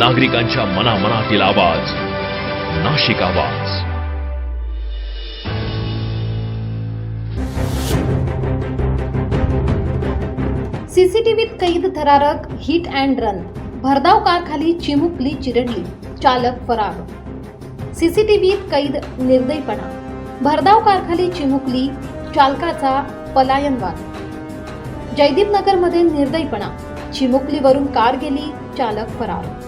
नागरिकांच्या मनामनातील आवाज, नाशिक आवाज. सीसीटीव्हीत कैद थरारक, हिट अँड रन. भरधाव कारखाली चिमुकली चिरडली, चालक फरार. सीसीटीव्हीत कैद निर्दयीपणा. भरधाव कारखाली चिमुकली, चालकाचा पलायनवाद. जयदीप नगरमध्ये निर्दयीपणा, चिमुकलीवरून कार गेली, चालक फरार.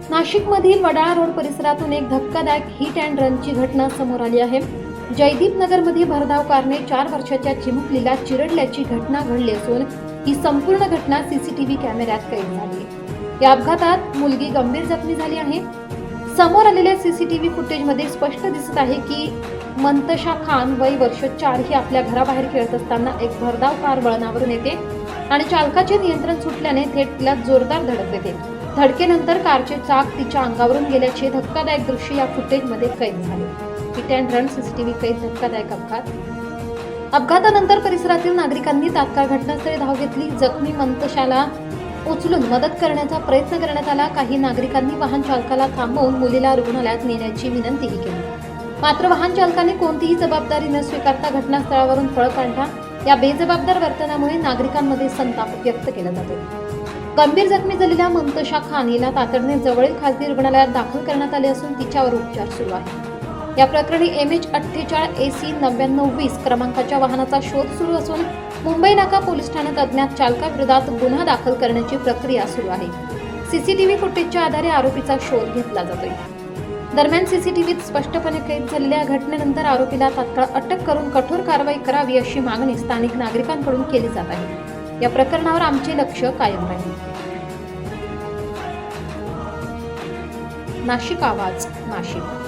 नाशिकमधील वडाळा रोड परिसरातून एक धक्कादायक हिट अँड रनची घटना समोर आली आहे. जयदीप नगरमध्ये भरधाव कारने 4 वर्षाच्या चिमुकलीला चिरडल्याची घटना घडली असून ही संपूर्ण घटना सीसीटीव्ही कॅमेऱ्यात कैद झाली. या अपघातात मुलगी गंभीर जखमी झाली आहे. समोर आलेल्या सीसीटीव्ही फुटेजमध्ये स्पष्ट दिसत आहे की मंतशा खान वय वर्ष 4 ही आपल्या घराबाहेर खेळत असताना एक भरधाव कार वळणावरून येते आणि चालकाचे नियंत्रण सुटल्याने थेट तिला जोरदार धडक देते. धडकेनंतर कारचे चाक तिच्या अंगावरून गेल्याचे धक्कादायक दृश्य या फुटेजमध्ये कैद झाले. हिट अँड रन सीसीटीव्ही कैद धक्कादायक अपघात. अपघातानंतर परिसरातील नागरिकांनी तात्काळ घटनास्थळी धाव घेतली. जखमी मंतशाला उचलून मदत करण्याचा प्रयत्न करण्यात आला. काही नागरिकांनी वाहन चालकाला थांबवून मुलीला रुग्णालयात नेण्याची विनंतीही केली. मात्र वाहन चालकाने कोणतीही जबाबदारी न स्वीकारता घटनास्थळावरून पळ काढला. या बेजबाबदार वर्तनामुळे नागरिकांमध्ये संताप व्यक्त केला जातो. गंभीर जखमी झालेल्या मंतशा खान हिला तातडीने जवळील खासगी रुग्णालयात दाखल करण्यात आले असून तिच्यावर उपचार सुरू आहे. या प्रकरणी MH48 AC 9920 क्रमांकाच्या वाहनाचा शोध सुरू असून मुंबई नाका पोलीस ठाण्यात अज्ञात चालकाविरोधात गुन्हा दाखल करण्याची प्रक्रिया सुरू आहे. सीसीटीव्ही फुटेजच्या आधारे आरोपीचा शोध घेतला जातोय. दरम्यान सीसीटीव्हीत स्पष्टपणे कैद झालेल्या घटनेनंतर आरोपीला तात्काळ अटक करून कठोर कारवाई करावी अशी मागणी स्थानिक नागरिकांकडून केली जात आहे. या प्रकरणावर आमचे लक्ष कायम राहील. नाशिक आवाज, नाशिक.